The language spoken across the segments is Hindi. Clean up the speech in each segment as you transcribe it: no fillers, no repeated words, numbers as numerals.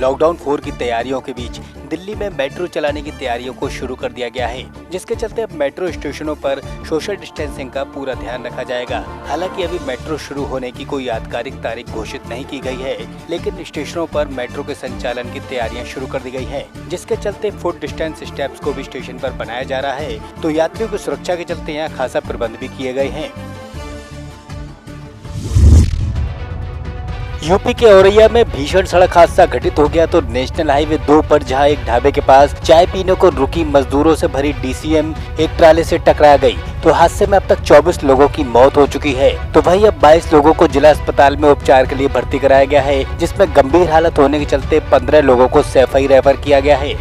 लॉकडाउन 4 की तैयारियों के बीच दिल्ली में मेट्रो चलाने की तैयारियों को शुरू कर दिया गया है, जिसके चलते अब मेट्रो स्टेशनों पर सोशल डिस्टेंसिंग का पूरा ध्यान रखा जाएगा। हालांकि अभी मेट्रो शुरू होने की कोई आधिकारिक तारीख घोषित नहीं की गई है, लेकिन स्टेशनों पर मेट्रो के संचालन की तैयारियां शुरू कर दी गई हैं, जिसके चलते फुट डिस्टेंस स्टेप्स को भी स्टेशन पर बनाया जा रहा है। तो यात्रियों की सुरक्षा के चलते यहाँ खासा प्रबंध भी किए गए हैं। यूपी के औरैया में भीषण सड़क हादसा घटित हो गया तो नेशनल हाईवे 2 पर जहां एक ढाबे के पास चाय पीने को रुकी मजदूरों से भरी डीसीएम एक ट्राले से टकरा गई। तो हादसे में अब तक 24 लोगों की मौत हो चुकी है। तो वहीं अब 22 लोगों को जिला अस्पताल में उपचार के लिए भर्ती कराया गया है, जिसमें गंभीर हालत होने के चलते 15 लोगों को सैफई रेफर किया गया है।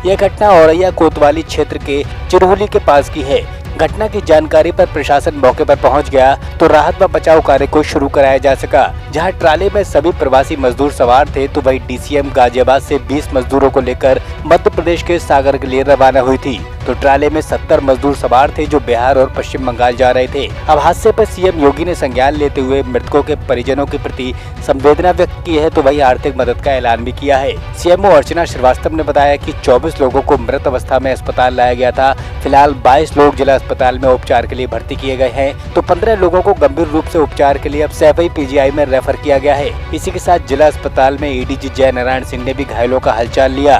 यह घटना औरैया कोतवाली क्षेत्र के चिरहुली के पास की है। घटना की जानकारी पर प्रशासन मौके पर पहुंच गया तो राहत व बचाव कार्य को शुरू कराया जा सका। जहां ट्राले में सभी प्रवासी मजदूर सवार थे, तो वही डीसीएम गाजियाबाद से 20 मजदूरों को लेकर मध्य प्रदेश के सागर के लिए रवाना हुई थी। तो ट्राले में 70 मजदूर सवार थे जो बिहार और पश्चिम बंगाल जा रहे थे। अब हादसे पर सीएम योगी ने संज्ञान लेते हुए मृतकों के परिजनों के प्रति संवेदना व्यक्त की है, तो वही आर्थिक मदद का ऐलान भी किया है। सीएमओ अर्चना श्रीवास्तव ने बताया कि 24 लोगों को मृत अवस्था में अस्पताल लाया गया था। फिलहाल 22 लोग जिला अस्पताल में उपचार के लिए भर्ती किए गए हैं, तो 15 लोगों को गंभीर रूप से उपचार के लिए अब सैफई पीजीआई में रेफर किया गया है। इसी के साथ जिला अस्पताल में एडीजी जय नारायण सिंह ने भी घायलों का हालचाल लिया।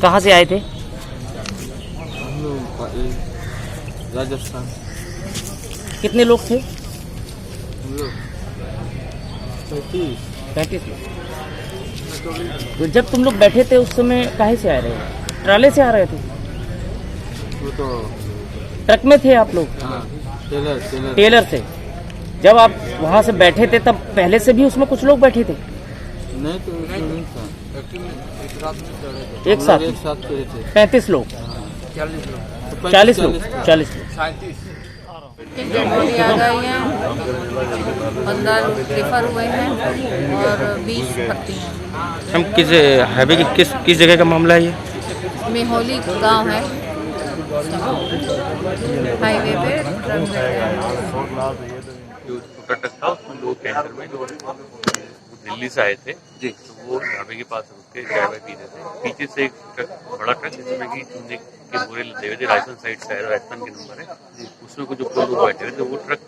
कहाँ से आए थे? हम लोग राजस्थान। कितने लोग थे? हम लोग 35 लोग। तो जब तुम लोग बैठे थे उस समय काहे से आ रहे थे? ट्राले से आ रहे थे? वो तो ट्रक में थे आप लोग? हाँ, टेलर से। जब आप वहाँ से बैठे थे तब पहले से भी उसमें कुछ लोग बैठे थे? नहीं तो नहीं था। एक साथ चढ़े थे। 35 लोग, 40 लोग। डेड बॉडी आ गई है, 15 रेफर हुए हैं और 20 भर्ती हैं। हम किस हाईवे की किस जगह का मामला है ये? मेहोली गांव है, हाईवे पे ट्रक जो छोटा ट्रक था उसमें लोग कैंटर में जो दिल्ली से आए थे जी, तो वो ढाबे के पास रुक के चाय वाय पी रहे थे। पीछे से एक ट्रक, बड़ा ट्रक जिसमें कि चूने के बोरे लदे हुए थे, राजस्थान साइड से आया, राजस्थान के नंबर है, उसमें कुछ जो लोग बैठे हुए थे, वो ट्रक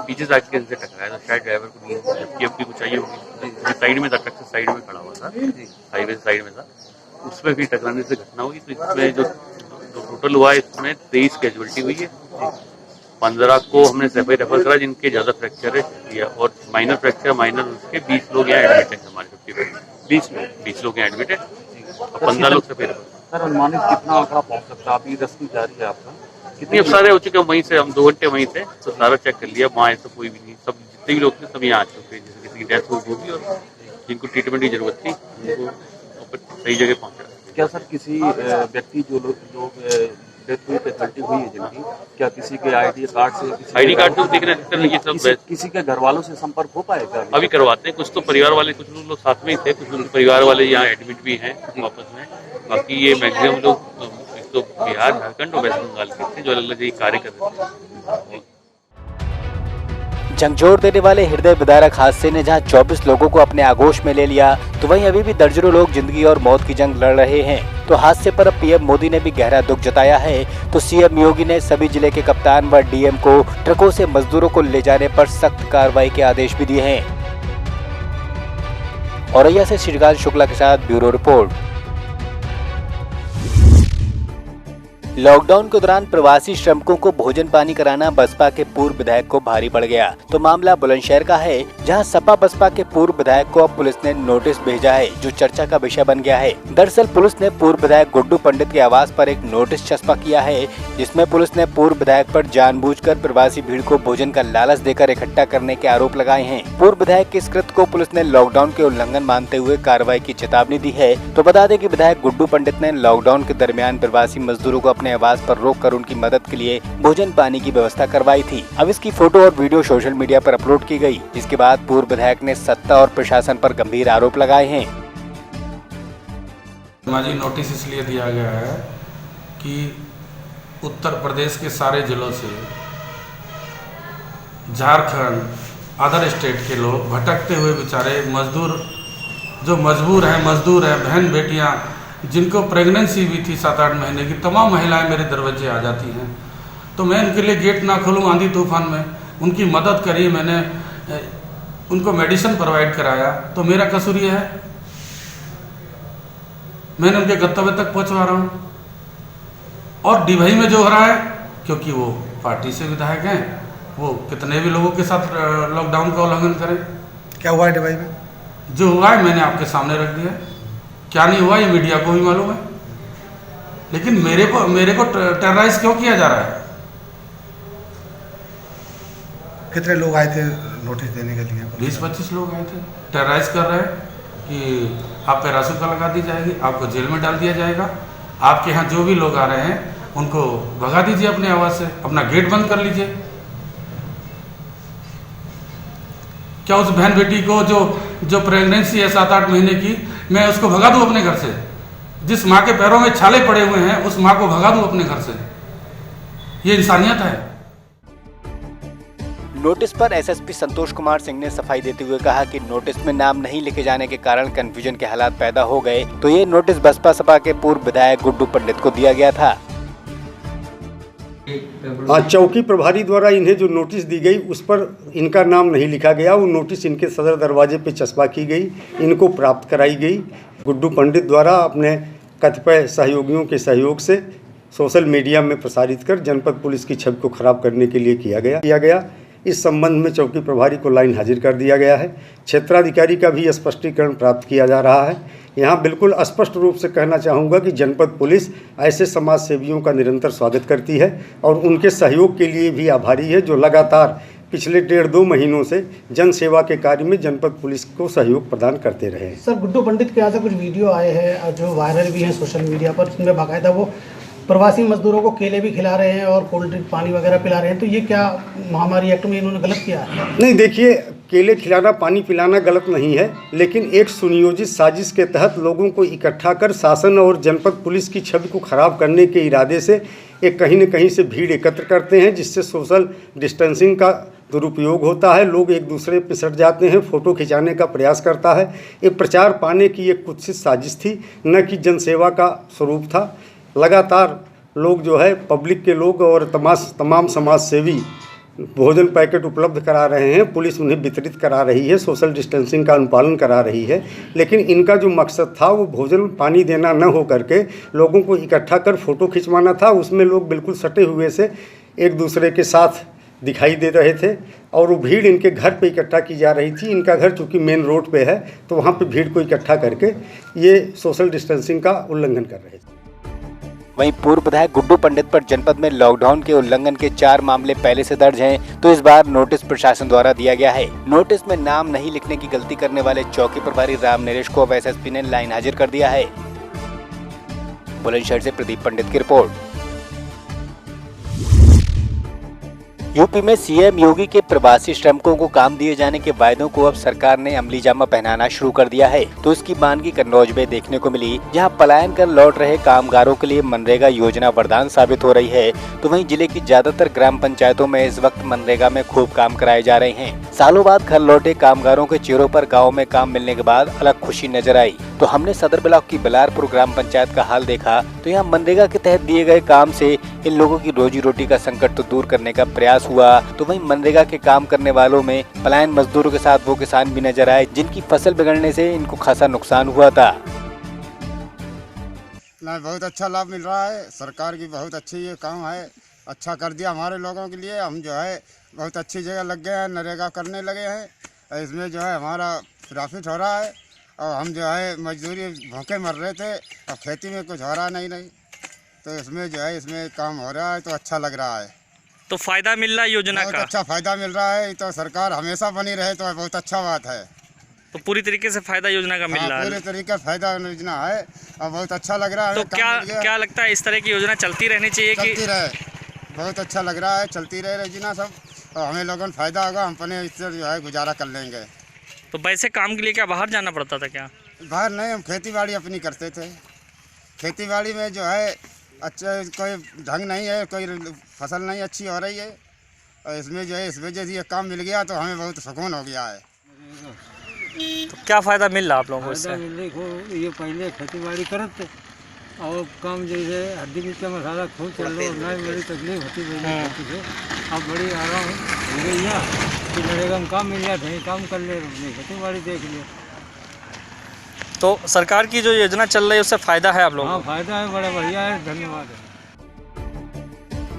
पीछे से आके इनसे टकराया। तो शायद ड्राइवर को नींद जबकि कुछ चाहिए होगी, साइड में था, ट्रक से साइड में खड़ा हुआ था, हाईवे से साइड में था, उसमें भी टकराने से घटना हुई। तो इसमें जो टोटल हुआ है इसमें 23 कैजुअलिटी हुई है। 15 को हमने सैफई रेफर करा जिनके ज्यादा फ्रैक्चर है और माइनर फ्रैक्चर माइनर उसके 20 लोग यहाँ एडमिट है हमारे 20 लोग यहाँ एडमिट है और 15 लोग सैफई रेफर। सर अनुमानित कितना आंकड़ा पहुंच सकता है? अभी रेस्क्यू जारी है आपका? कितने अब सारे हो चुके हैं, वहीं से हम 2 घंटे वहीं थे तो सारा चेक कर लिया, वहाँ ऐसा कोई भी नहीं, सब जितने भी लोग थे सब यहाँ आ चुके हैं। जैसे किसी की डेथ हुई वो भी और जिनको ट्रीटमेंट की जरूरत थी उनको सही जगह पहुँचा। क्या सर किसी व्यक्ति जो डेथ हुई फैकल्टी हुई है जिनकी, क्या किसी के आईडी कार्ड से आईडी कार्ड तो देख रहे ये सब किसी के घर वालों से संपर्क हो पाएगा? अभी करवाते हैं, कुछ तो परिवार वाले, कुछ लोग साथ में ही थे, कुछ लोग परिवार वाले यहाँ एडमिट भी हैं वापस में। बाकी ये मैक्सिमम लोग एक तो बिहार, झारखंड और वेस्ट बंगाल के थे जो अलग अलग कार्य कर रहे थे। झकझोर देने वाले हृदय विदारक हादसे ने जहां 24 लोगों को अपने आगोश में ले लिया, तो वहीं अभी भी दर्जनों लोग जिंदगी और मौत की जंग लड़ रहे हैं। तो हादसे पर अब पीएम मोदी ने भी गहरा दुख जताया है। तो सीएम योगी ने सभी जिले के कप्तान व डीएम को ट्रकों से मजदूरों को ले जाने पर सख्त कार्रवाई के आदेश भी दिए हैं। औरैया से श्रीकांत शुक्ला के साथ ब्यूरो रिपोर्ट। लॉकडाउन के दौरान प्रवासी श्रमिकों को भोजन पानी कराना बसपा के पूर्व विधायक को भारी पड़ गया। तो मामला बुलंदशहर का है, जहां सपा बसपा के पूर्व विधायक को अब पुलिस ने नोटिस भेजा है, जो चर्चा का विषय बन गया है। दरअसल पुलिस ने पूर्व विधायक गुड्डू पंडित के आवास पर एक नोटिस चस्पा किया है, जिसमें पुलिस ने पूर्व विधायक पर जानबूझकर प्रवासी भीड़ को भोजन का लालच देकर इकट्ठा करने के आरोप लगाए हैं। पूर्व विधायक के इस कृत्य को पुलिस ने लॉकडाउन के उल्लंघन मानते हुए कार्रवाई की चेतावनी दी है। तो बता दें कि विधायक गुड्डू पंडित ने लॉकडाउन के दरमियान प्रवासी मजदूरों को अपने आवास पर रोककर उनकी मदद के लिए भोजन पानी की व्यवस्था करवाई थी। अब इसकी फोटो और वीडियो सोशल मीडिया पर अपलोड की गई, जिसके बाद पूर्व विधायक ने सत्ता और प्रशासन पर गंभीर आरोप लगाए हैं। जी नोटिस इसलिए दिया गया है कि उत्तर प्रदेश के सारे जिलों से झारखंड, अदर स्टेट के लोग भटकते हुए बेचारे मजदूर जो मजबूर हैं, बहन बेटियां जिनको प्रेगनेंसी भी थी 7-8 महीने की, तमाम महिलाएं मेरे दरवाजे आ जाती हैं। तो मैं उनके लिए गेट ना खोलूं आंधी तूफान में, उनकी मदद करी, मैंने उनको मेडिसिन प्रोवाइड कराया, तो मेरा कसूर ये है? मैंने उनके गंतव्य तक पहुंचवा रहा हूं। और डिभई में जो हो रहा है, क्योंकि वो पार्टी से विधायक हैं, वो कितने भी लोगों के साथ लॉकडाउन का उल्लंघन करें। क्या हुआ है डिभई में? जो हुआ है मैंने आपके सामने रख दिया। क्या नहीं हुआ ये मीडिया को भी मालूम है, लेकिन मेरे को टेरराइज क्यों किया जा रहा है? कितने लोग आए थे नोटिस देने के लिए? 20-25 लोग आए थे। टेरराइज कर रहे हैं कि आप पे रासुका लगा दी जाएगी, आपको जेल में डाल दिया जाएगा, आपके यहाँ जो भी लोग आ रहे हैं उनको भगा दीजिए अपने आवाज़ से, अपना गेट बंद कर लीजिए। क्या उस बहन बेटी को जो प्रेगनेंसी है 7-8 महीने की, मैं उसको भगा दूं अपने घर से? जिस माँ के पैरों में छाले पड़े हुए हैं उस माँ को भगा दूं अपने घर से? ये इंसानियत है? नोटिस पर एसएसपी संतोष कुमार सिंह ने सफाई देते हुए कहा कि नोटिस में नाम नहीं लिखे जाने के कारण कंफ्यूजन के हालात पैदा हो गए, तो ये नोटिस बसपा सपा के पूर्व विधायक गुड्डू पंडित को दिया गया था। चौकी प्रभारी द्वारा इन्हें जो नोटिस दी गई उस पर इनका नाम नहीं लिखा गया। वो नोटिस इनके सदर दरवाजे पे चस्पा की गई, इनको प्राप्त कराई गई। गुड्डू पंडित द्वारा अपने कतिपय सहयोगियों के सहयोग से सोशल मीडिया में प्रसारित कर जनपद पुलिस की छवि को खराब करने के लिए किया गया। इस संबंध में चौकी प्रभारी को लाइन हाजिर कर दिया गया है। क्षेत्राधिकारी का भी स्पष्टीकरण प्राप्त किया जा रहा है। यहाँ बिल्कुल स्पष्ट रूप से कहना चाहूँगा कि जनपद पुलिस ऐसे समाज सेवियों का निरंतर स्वागत करती है और उनके सहयोग के लिए भी आभारी है, जो लगातार पिछले 1.5-2 महीनों से जन सेवा के कार्य में जनपद पुलिस को सहयोग प्रदान करते रहे। सर, गुड्डू पंडित के यहाँ से कुछ वीडियो आए हैं जो वायरल भी हैं सोशल मीडिया पर, जिनमें बाकायदा वो प्रवासी मजदूरों को केले भी खिला रहे हैं और कोल्ड ड्रिंक पानी वगैरह पिला रहे हैं, तो ये क्या महामारी एक्ट में इन्होंने गलत किया है? नहीं, देखिए, केले खिलाना पानी पिलाना गलत नहीं है, लेकिन एक सुनियोजित साजिश के तहत लोगों को इकट्ठा कर शासन और जनपद पुलिस की छवि को खराब करने के इरादे से एक कहीं न कहीं से भीड़ एकत्र करते हैं, जिससे सोशल डिस्टेंसिंग का दुरुपयोग होता है। लोग एक दूसरे पे सट जाते हैं, फ़ोटो खिंचाने का प्रयास करता है। एक प्रचार पाने की एक कुत्सित साजिश थी, न कि जनसेवा का स्वरूप था। लगातार लोग जो है पब्लिक के लोग और तमाम समाज सेवी भोजन पैकेट उपलब्ध करा रहे हैं, पुलिस उन्हें वितरित करा रही है, सोशल डिस्टेंसिंग का अनुपालन करा रही है, लेकिन इनका जो मकसद था वो भोजन पानी देना न हो करके लोगों को इकट्ठा कर फ़ोटो खिंचवाना था। उसमें लोग बिल्कुल सटे हुए से एक दूसरे के साथ दिखाई दे रहे थे और वो भीड़ इनके घर पे इकट्ठा की जा रही थी। इनका घर चूँकि मेन रोड पे है, तो वहाँ पे भीड़ को इकट्ठा करके ये सोशल डिस्टेंसिंग का उल्लंघन कर रहे थे। वहीं पूर्व विधायक गुड्डू पंडित पर जनपद में लॉकडाउन के उल्लंघन के 4 मामले पहले से दर्ज हैं, तो इस बार नोटिस प्रशासन द्वारा दिया गया है। नोटिस में नाम नहीं लिखने की गलती करने वाले चौकी प्रभारी राम नरेश को अब एसएसपी ने लाइन हाजिर कर दिया है। बुलंदशहर से प्रदीप पंडित की रिपोर्ट। यूपी में सीएम योगी के प्रवासी श्रमिकों को काम दिए जाने के वायदों को अब सरकार ने अमली जामा पहनाना शुरू कर दिया है, तो इसकी मानगी कन्नौज में देखने को मिली, जहां पलायन कर लौट रहे कामगारों के लिए मनरेगा योजना वरदान साबित हो रही है। तो वहीं जिले की ज्यादातर ग्राम पंचायतों में इस वक्त मनरेगा में खूब काम कराए जा रहे हैं। सालों बाद घर लौटे कामगारों के चेहरों पर गाँव में काम मिलने के बाद अलग खुशी नजर आई। तो हमने सदर ब्लॉक की बिलारपुर ग्राम पंचायत का हाल देखा, तो यहाँ मनरेगा के तहत दिए गए काम से इन लोगों की रोजी रोटी का संकट तो दूर करने का प्रयास हुआ, तो वहीं मनरेगा के काम करने वालों में पलायन मजदूरों के साथ वो किसान भी नजर आए जिनकी फसल बिगड़ने से इनको खासा नुकसान हुआ था। बहुत अच्छा लाभ मिल रहा है, सरकार की बहुत अच्छी ये काम है, अच्छा कर दिया हमारे लोगों के लिए। हम जो है बहुत अच्छी जगह लग गए हैं, नरेगा करने लगे हैं, इसमें जो है हमारा प्रॉफिट हो रहा है और हम जो है मजदूरी भूखे मर रहे थे और खेती में कुछ हो रहा नहीं, तो इसमें जो है इसमें काम हो रहा है तो अच्छा लग रहा है। तो फायदा मिल रहा है योजना का? अच्छा फायदा मिल रहा है, तो सरकार हमेशा बनी रहे तो बहुत अच्छा बात है। तो पूरी तरीके से फायदा योजना का मिल रहा है? पूरी तरीके से फायदा योजना है और बहुत अच्छा लग रहा है। तो क्या लगता है इस तरह की योजना चलती रहनी चाहिए? चलती रहे, बहुत अच्छा लग रहा है, चलती रहे योजना सब, और हमें लोगों को फायदा होगा, हम अपने इससे जो है गुजारा कर लेंगे। तो वैसे काम के लिए क्या बाहर जाना पड़ता था क्या? बाहर नहीं, हम खेती बाड़ी अपनी करते थे। खेती बाड़ी में जो है अच्छा कोई ढंग नहीं है, कोई फसल नहीं अच्छी हो रही है, और इसमें जो है इस वजह से ये काम मिल गया तो हमें बहुत सुकून हो गया है। तो क्या फ़ायदा मिल रहा आप लोगों को इससे? देखो ये पहले खेती बाड़ी करते और काम जैसे हड्डी पीस का मसाला खूब चल रहा है, बड़ी तकलीफ होती है। अब बड़ी आराम हो गई है कि नरेगा में काम मिल जाता है, काम कर ले, अपनी खेती बाड़ी देख ले। तो सरकार की जो योजना चल रही है उससे फ़ायदा है आप लोगों को? हाँ फायदा है, बड़ा बढ़िया है, धन्यवाद है।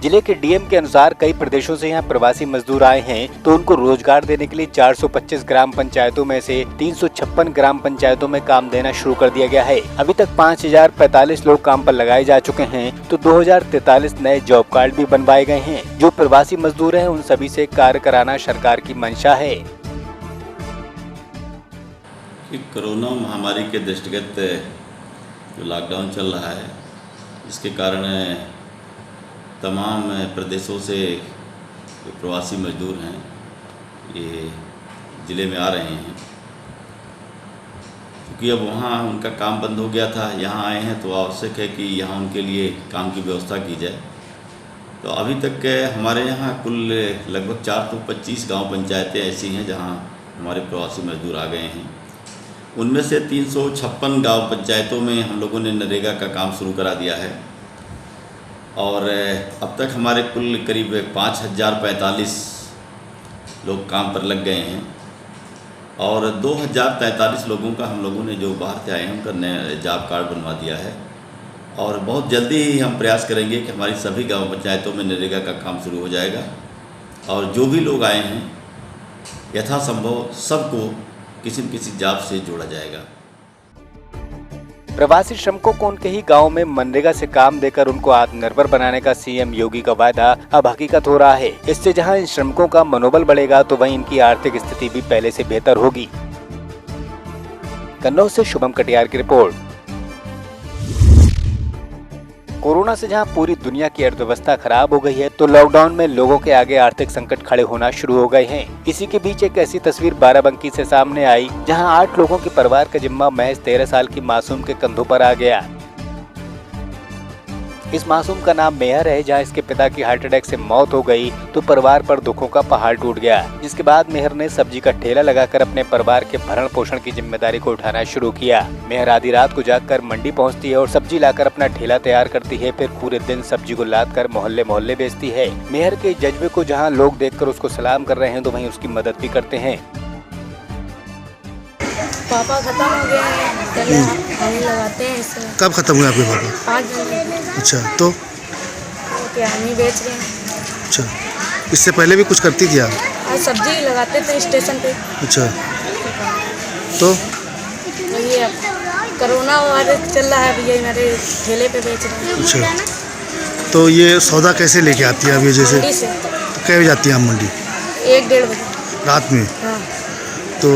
जिले के डीएम के अनुसार कई प्रदेशों से यहाँ प्रवासी मजदूर आए हैं, तो उनको रोजगार देने के लिए 425 ग्राम पंचायतों में से 356 ग्राम पंचायतों में काम देना शुरू कर दिया गया है। अभी तक 5045 लोग काम पर लगाए जा चुके हैं, तो 2043 नए जॉब कार्ड भी बनवाए गए हैं। जो प्रवासी मजदूर हैं उन सभी से कार्य कराना सरकार की मंशा है। कोरोना महामारी के दृष्टिगत जो लॉकडाउन चल रहा है, इसके कारण तमाम प्रदेशों से जो प्रवासी मजदूर हैं ये ज़िले में आ रहे हैं। क्योंकि अब वहाँ उनका काम बंद हो गया था, यहाँ आए हैं तो आवश्यक है कि यहाँ उनके लिए काम की व्यवस्था की जाए। तो अभी तक हमारे यहाँ कुल लगभग 425 गांव पंचायतें ऐसी हैं जहाँ हमारे प्रवासी मजदूर आ गए हैं। उनमें से 356 गांव पंचायतों में हम लोगों ने नरेगा का काम शुरू करा दिया है और अब तक हमारे कुल करीब 5045 लोग काम पर लग गए हैं और 2043 लोगों का हम लोगों ने जो बाहर से आए हैं उनका नया जॉब कार्ड बनवा दिया है। और बहुत जल्दी ही हम प्रयास करेंगे कि हमारी सभी गांव पंचायतों में नरेगा का काम शुरू हो जाएगा और जो भी लोग आए हैं यथासंभव सबको किसी न किसी जॉब से जोड़ा जाएगा। प्रवासी श्रमिकों को उनके ही गांव में मनरेगा से काम देकर उनको आत्मनिर्भर बनाने का सीएम योगी का वादा अब हकीकत हो रहा है। इससे जहां इन श्रमिकों का मनोबल बढ़ेगा तो वहीं इनकी आर्थिक स्थिति भी पहले से बेहतर होगी। कन्नौज से शुभम कटियार की रिपोर्ट। कोरोना से जहां पूरी दुनिया की अर्थव्यवस्था खराब हो गई है, तो लॉकडाउन में लोगों के आगे आर्थिक संकट खड़े होना शुरू हो गए हैं। इसी के बीच एक ऐसी तस्वीर बाराबंकी से सामने आई जहां 8 लोगों के परिवार का जिम्मा महज 13 साल की मासूम के कंधों पर आ गया। इस मासूम का नाम मेहर है। जहां इसके पिता की हार्ट अटैक से मौत हो गई तो परिवार पर दुखों का पहाड़ टूट गया, जिसके बाद मेहर ने सब्जी का ठेला लगाकर अपने परिवार के भरण पोषण की जिम्मेदारी को उठाना शुरू किया। मेहर आधी रात को जागकर मंडी पहुंचती है और सब्जी लाकर अपना ठेला तैयार करती है, फिर पूरे दिन सब्जी को लाद कर मोहल्ले मोहल्ले बेचती है। मेहर के जज्बे को जहाँ लोग देखकर उसको सलाम कर रहे हैं तो वहीं उसकी मदद भी करते हैं। पापा खत्म हो गया है, चले हम लगाते हैं इसमें। कब खत्म हुए आपके पापा? 5 दिन। अच्छा, तो क्या हम ही बेच रहे हैं। अच्छा, इससे पहले भी कुछ करती थी आप? आज सब्जी लगाते थे स्टेशन पे। अच्छा, तो ये अब कोरोना वायरस चल रहा है, भैया मेरे ठेले पे बेच रहे हैं। अच्छा, तो ये सौदा कैसे लेके आती है आप? ये जैसे मंडी से। तो कै बजे जाती है आप मंडी? 1-1:30 बजे रात में? हाँ। तो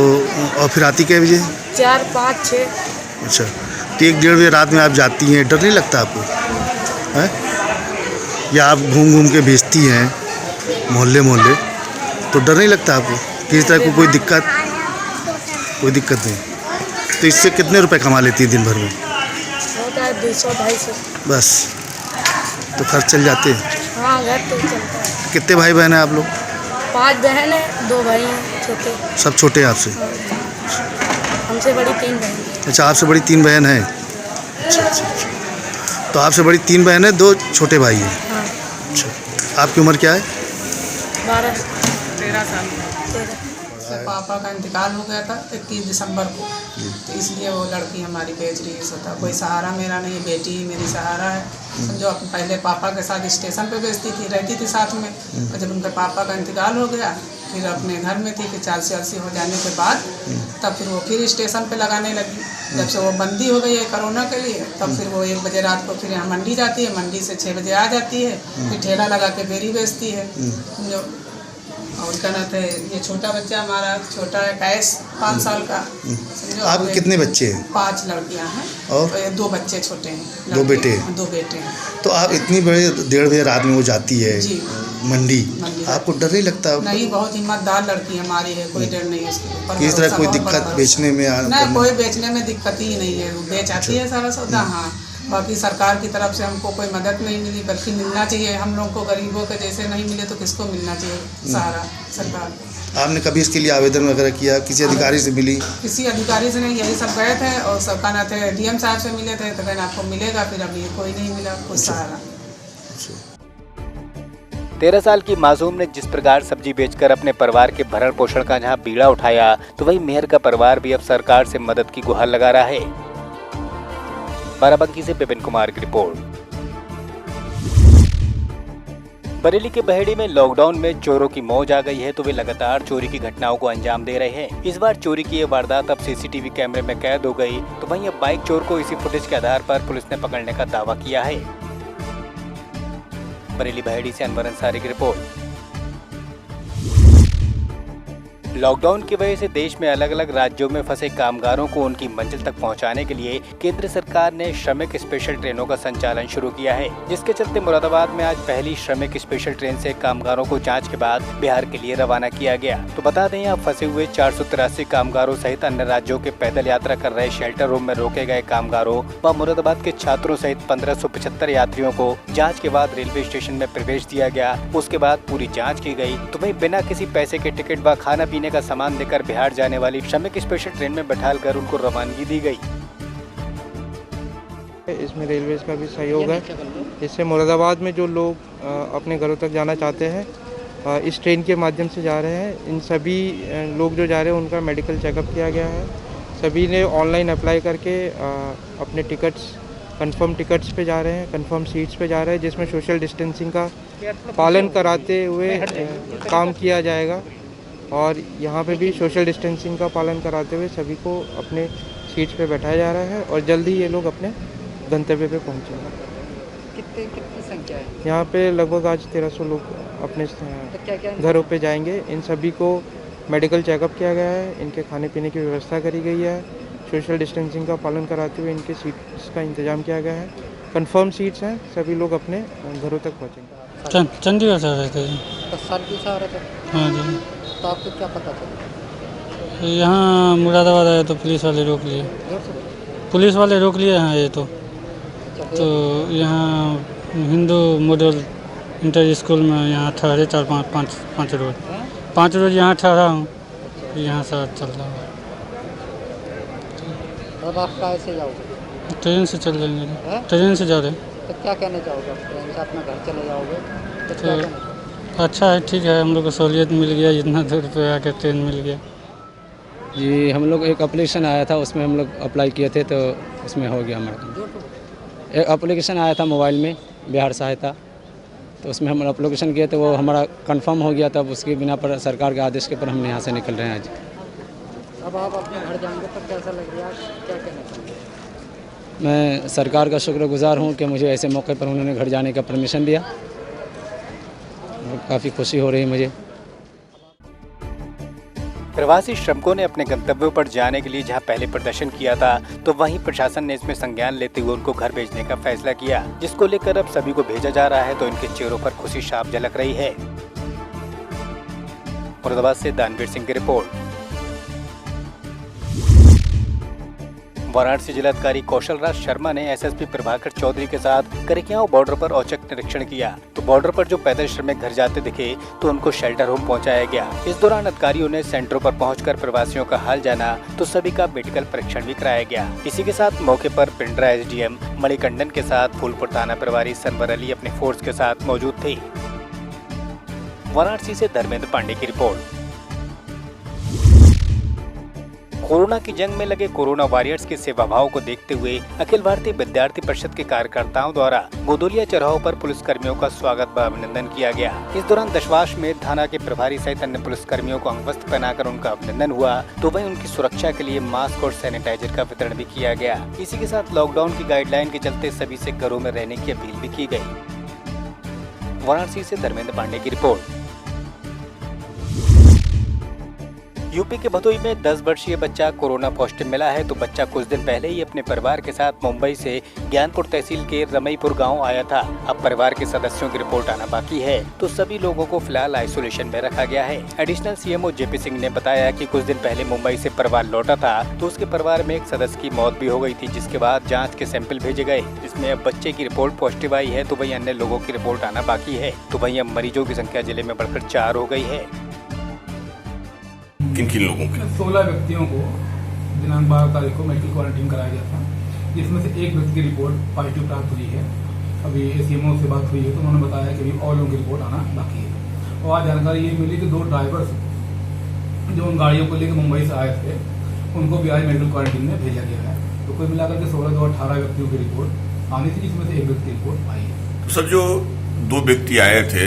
और फिर आती कै बजे? 4, 5, 6। अच्छा, तो 1-1:30 बजे रात में आप जाती हैं, डर नहीं लगता आपको? हैं? या आप घूम घूम के बेचती हैं मोहल्ले मोहल्ले, तो डर नहीं लगता आपको किसी तरह को कोई दिक्कत? कोई दिक्कत नहीं। तो इससे कितने रुपए कमा लेती है दिन भर में? होता है 200-250। बस, तो खर्च चल जाते हैं? हाँ, घर तो चलता है। कितने भाई बहन हैं आप लोग? 5 बहन है, 2 भाई हैं छोटे। सब छोटे हैं आपसे? हमसे बड़ी 3 बहन। अच्छा, आपसे बड़ी 3 बहन हैं। अच्छा अच्छा अच्छा, तो आपसे बड़ी 3 बहन है, 2 छोटे भाई हैं। हाँ। अच्छा, आपकी उम्र क्या है? 13 साल। पापा का इंतकाल हो गया था 31 दिसंबर को, तो इसलिए वो लड़की हमारी बेच रही है। सोता कोई सहारा मेरा नहीं, बेटी ही मेरी सहारा है। समझो पहले पापा के साथ स्टेशन पे बेचती थी, रहती थी साथ में, और जब उनके पापा का इंतकाल हो गया फिर अपने घर में थी। फिर 40 हो जाने के बाद तब फिर वो फिर स्टेशन पे लगाने लगी। जब से वो बंदी हो गई है कोरोना के लिए, तब फिर वो 1 बजे रात को फिर यहाँ मंडी जाती है, मंडी से 6 बजे आ जाती है, फिर ठेला लगा के बेरी बेचती है। जो और क्या नाम है, ये छोटा बच्चा हमारा छोटा है कैश 5 साल का। आपके कितने बच्चे हैं? 5 लड़कियां हैं और तो 2 बच्चे छोटे हैं। 2 बेटे? 2 बेटे हैं। तो आप इतनी बड़े 1:30 बजे रात में वो जाती है मंडी, आपको डर नहीं लगता? नहीं, बहुत हिम्मतदार लड़की हमारी है, कोई डर नहीं है उसके। किस तरह कोई दिक्कत बेचने में? नहीं, कोई बेचने में दिक्कत ही नहीं है, वो बेच आती है सारा सौदा। हाँ, बाकी सरकार की तरफ से हमको कोई मदद नहीं मिली, बल्कि मिलना चाहिए हम लोग को, गरीबों के जैसे नहीं मिले तो किसको मिलना चाहिए सहारा सरकार। आपने कभी इसके लिए आवेदन वगैरह किया, किसी अधिकारी से मिली? किसी अधिकारी से नहीं, यही सब गए थे और सब कहना थे DM साहब से मिले थे, तो कहना आपको मिलेगा, फिर अभी कोई नहीं मिला कुछ सहारा। 13 साल की मासूम ने जिस प्रकार सब्जी बेचकर अपने परिवार के भरण पोषण का जहां बीड़ा उठाया, तो वहीं मेहर का परिवार भी अब सरकार से मदद की गुहार लगा रहा है। बाराबंकी से विपिन कुमार की रिपोर्ट। बरेली के बहेड़ी में लॉकडाउन में चोरों की मौज आ गई है, तो वे लगातार चोरी की घटनाओं को अंजाम दे रहे हैं। इस बार चोरी की ये वारदात अब CCTV कैमरे में कैद हो गई, तो वहीं अब बाइक चोर को इसी फुटेज के आधार पर पुलिस ने पकड़ने का दावा किया है। बरेली बहेड़ी से अनवर अंसारी की रिपोर्ट। लॉकडाउन की वजह से देश में अलग अलग राज्यों में फंसे कामगारों को उनकी मंजिल तक पहुंचाने के लिए केंद्र सरकार ने श्रमिक स्पेशल ट्रेनों का संचालन शुरू किया है, जिसके चलते मुरादाबाद में आज पहली श्रमिक स्पेशल ट्रेन से कामगारों को जांच के बाद बिहार के लिए रवाना किया गया। तो बता दें, यहाँ फंसे हुए 483 कामगारों सहित अन्य राज्यों के पैदल यात्रा कर रहे शेल्टर रूम में रोके गए कामगारों व मुरादाबाद के छात्रों सहित 1575 यात्रियों को जाँच के बाद रेलवे स्टेशन में प्रवेश दिया गया। उसके बाद पूरी जाँच की गयी, तो वही बिना किसी पैसे के टिकट व खाना पीने का सामान देकर बिहार जाने वाली श्रमिक स्पेशल ट्रेन में बैठाकर उनको रवानगी दी गई। इसमें रेलवे का भी सहयोग है, इससे मुरादाबाद में जो लोग अपने घरों तक जाना चाहते हैं इस ट्रेन के माध्यम से जा रहे हैं। इन सभी लोग जो जा रहे हैं उनका मेडिकल चेकअप किया गया है। सभी ने ऑनलाइन अप्लाई करके अपने टिकट्स कंफर्म टिकट्स पे जा रहे हैं, कंफर्म सीट्स पे जा रहे हैं, जिसमें सोशल डिस्टेंसिंग का पालन कराते हुए काम किया जाएगा। और यहाँ पे भी सोशल डिस्टेंसिंग का पालन कराते हुए सभी को अपने सीट्स पे बैठाया जा रहा है और जल्दी ये लोग अपने गंतव्य पे पहुँचेंगे। कितनी संख्या है यहाँ पे? लगभग आज 1300 लोग अपने घरों पे जाएंगे। इन सभी को मेडिकल चेकअप किया गया है, इनके खाने पीने की व्यवस्था करी गई है, सोशल डिस्टेंसिंग का पालन कराते हुए इनके सीट्स का इंतजाम किया गया है। कंफर्म सीट्स हैं, सभी लोग अपने घरों तक पहुँचेंगे। चंडीगढ़ से आ रहे थे। 10 साल की से आ रहे थे? हाँ जी। तो आपको क्या पता चला? यहाँ मुरादाबाद आए तो पुलिस वाले रोक लिए। पुलिस वाले रोक लिए हैं ये तो यहाँ हिंदू मॉडल इंटर स्कूल में यहाँ ठहरे 4-5 रोज 5 रोज यहाँ ठहरा हूँ, यहाँ से चल रहा हूँ। अब आप कहाँ से जाओगे? ट्रेन से चल जाएंगे। ट्रेन से जा रहे। तो क्या कहना चाहोगे? आप ट्रेन से अपना घर चले जाओगे तो क्या कहना? अच्छा है, ठीक है, हम लोग को सहूलियत मिल गया, इतना दूर पे आके ट्रेन मिल गया। जी हम लोग एक एप्लीकेशन आया था, उसमें हम लोग अप्लाई किए थे, तो उसमें हो गया हमारा काम। एक एप्लीकेशन आया था मोबाइल में, बिहार सहायता, तो उसमें हम एप्लीकेशन किए थे, वो हमारा कंफर्म हो गया था। उसके बिना पर सरकार के आदेश के पर हम यहाँ से निकल रहे हैं आज। अब आप अपने घर जाएंगे तो कैसा लगेगा, क्या कहना चाहिए? मैं सरकार का शुक्रगुजार हूँ कि मुझे ऐसे मौके पर उन्होंने घर जाने का परमिशन दिया। काफ़ी खुशी हो रही है मुझे। प्रवासी श्रमिकों ने अपने गंतव्यों पर जाने के लिए जहां पहले प्रदर्शन किया था, तो वहीं प्रशासन ने इसमें संज्ञान लेते हुए उनको घर भेजने का फैसला किया, जिसको लेकर अब सभी को भेजा जा रहा है, तो इनके चेहरों पर खुशी साफ झलक रही है। मुरादाबाद से दानवीर सिंह की रिपोर्ट। वाराणसी जिलाधिकारी कौशल राज शर्मा ने SSP प्रभाकर चौधरी के साथ करिकियाओं बॉर्डर पर औचक निरीक्षण किया। तो बॉर्डर पर जो पैदल श्रमिक घर जाते दिखे, तो उनको शेल्टर होम पहुंचाया गया। इस दौरान अधिकारियों ने सेंटरों पर पहुंचकर प्रवासियों का हाल जाना, तो सभी का मेडिकल परीक्षण भी कराया गया। इसी के साथ मौके पर पिंडरा SDM मणिकंडन के साथ फूलपुर थाना प्रभारी सनवर अली अपने फोर्स के साथ मौजूद थे। वाराणसी से धर्मेंद्र पांडे की रिपोर्ट। कोरोना की जंग में लगे कोरोना वॉरियर्स के सेवा भाव को देखते हुए अखिल भारतीय विद्यार्थी परिषद के कार्यकर्ताओं द्वारा गोदोलिया चौराहों पर पुलिस कर्मियों का स्वागत व अभिनंदन किया गया। इस दौरान दशवाश में थाना के प्रभारी सहित अन्य पुलिस कर्मियों को अंगवस्त्र पहनाकर उनका अभिनंदन हुआ, तो वहीं उनकी सुरक्षा के लिए मास्क और सैनिटाइजर का वितरण भी किया गया। इसी के साथ लॉकडाउन की गाइडलाइन के चलते सभी से घरों में रहने की अपील भी की गयी। वाराणसी से धर्मेंद्र पांडे की रिपोर्ट। यूपी के भदोई में 10 वर्षीय बच्चा कोरोना पॉजिटिव मिला है। तो बच्चा कुछ दिन पहले ही अपने परिवार के साथ मुंबई से ज्ञानपुर तहसील के रमईपुर गांव आया था। अब परिवार के सदस्यों की रिपोर्ट आना बाकी है, तो सभी लोगों को फिलहाल आइसोलेशन में रखा गया है। एडिशनल सीएमओ जेपी सिंह ने बताया कि कुछ दिन पहले मुंबई से परिवार लौटा था, तो उसके परिवार में एक सदस्य की मौत भी हो गई थी, जिसके बाद जाँच के सैंपल भेजे गए, जिसमें अब बच्चे की रिपोर्ट पॉजिटिव आई है। तो वहीं अन्य लोगों की रिपोर्ट आना बाकी है। तो वहीं अब मरीजों की संख्या जिले में बढ़कर 4 हो गई है। किन लोगों के 16 व्यक्तियों को दिनांक 12 तारीख को मेडिकल क्वारंटीन कराया गया था, जिसमें से एक व्यक्ति की रिपोर्ट पॉजिटिव प्राप्त हुई है। अभी सीएमओ से बात हुई है तो उन्होंने बताया कि अभी और लोगों की रिपोर्ट आना बाकी है। और आज जानकारी ये मिली कि 2 ड्राइवर्स जो उन गाड़ियों को लेकर मुंबई से आए थे, उनको भी आज मेडिकल क्वारंटीन में भेजा गया है। तो कुल मिलाकर के 16 से 18 व्यक्तियों की रिपोर्ट आनी थी, जिसमें से एक व्यक्ति की रिपोर्ट आई है। तो सर, जो 2 व्यक्ति आए थे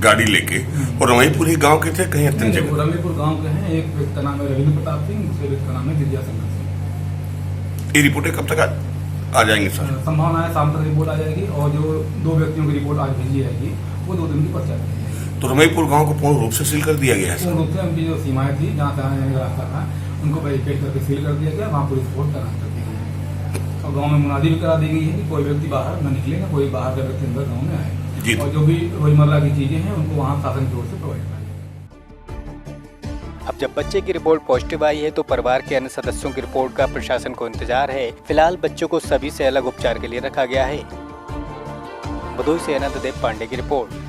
गाड़ी लेके और रमईपुर ही गांव के थे, कहीं अत्यंत जगह? रमईपुर गांव के हैं। एक व्यक्ति का नाम है रविंद्र प्रताप सिंह, दूसरे व्यक्ति का नाम है दिव्या सिंह। ये रिपोर्टें कब तक आ जाएंगे सर? संभावना है शाम तक रिपोर्ट आ जाएगी, और जो 2 व्यक्तियों की रिपोर्ट आज भेजी जाएगी वो 2 दिन की पश्चात जाएगी। तो रमईपुर गांव को पूर्ण रूप से सील कर दिया गया है? पूर्ण रूप से उनकी जो सीमाएं थी, जहाँ से आने जाने का रास्ता था, उनको बैरिकेड करके सील कर दिया गया। वहाँ पुलिस फोर्स तैनात कर दी गई है और गाँव में मुनादी भी करा दी गई है कि कोई व्यक्ति बाहर न निकले, न कोई बाहर का व्यक्ति अंदर गाँव में आए। और जो भी रोजमर्रा की चीजें हैं उनको वहाँ शासन की ओर से प्रोवाइड कराई। अब जब बच्चे की रिपोर्ट पॉजिटिव आई है तो परिवार के अन्य सदस्यों की रिपोर्ट का प्रशासन को इंतजार है। फिलहाल बच्चों को सभी से अलग उपचार के लिए रखा गया है। भदोई से अनंत देव पांडे की रिपोर्ट।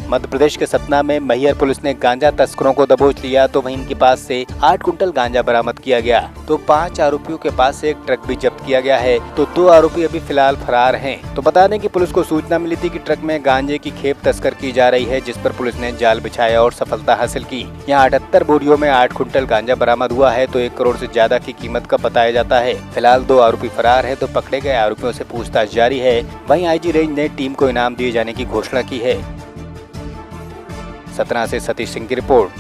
मध्य प्रदेश के सतना में मैहर पुलिस ने गांजा तस्करों को दबोच लिया, तो वहीं इनके पास से 8 कुंटल गांजा बरामद किया गया। तो 5 आरोपियों के पास से एक ट्रक भी जब्त किया गया है। तो 2 आरोपी अभी फिलहाल फरार हैं। तो बता दें कि पुलिस को सूचना मिली थी कि ट्रक में गांजे की खेप तस्कर की जा रही है, जिस पर पुलिस ने जाल बिछाया और सफलता हासिल की। यहाँ 78 बोरियों में 8 कुंटल गांजा बरामद हुआ है। तो 1 करोड़ से ज्यादा की कीमत का बताया जाता है। फिलहाल 2 आरोपी फरार है। तो पकड़े गए आरोपियों से पूछताछ जारी है। वहीं आईजी रेंज ने टीम को इनाम दिए जाने की घोषणा की है। सतना से सतीश सिंह की रिपोर्ट।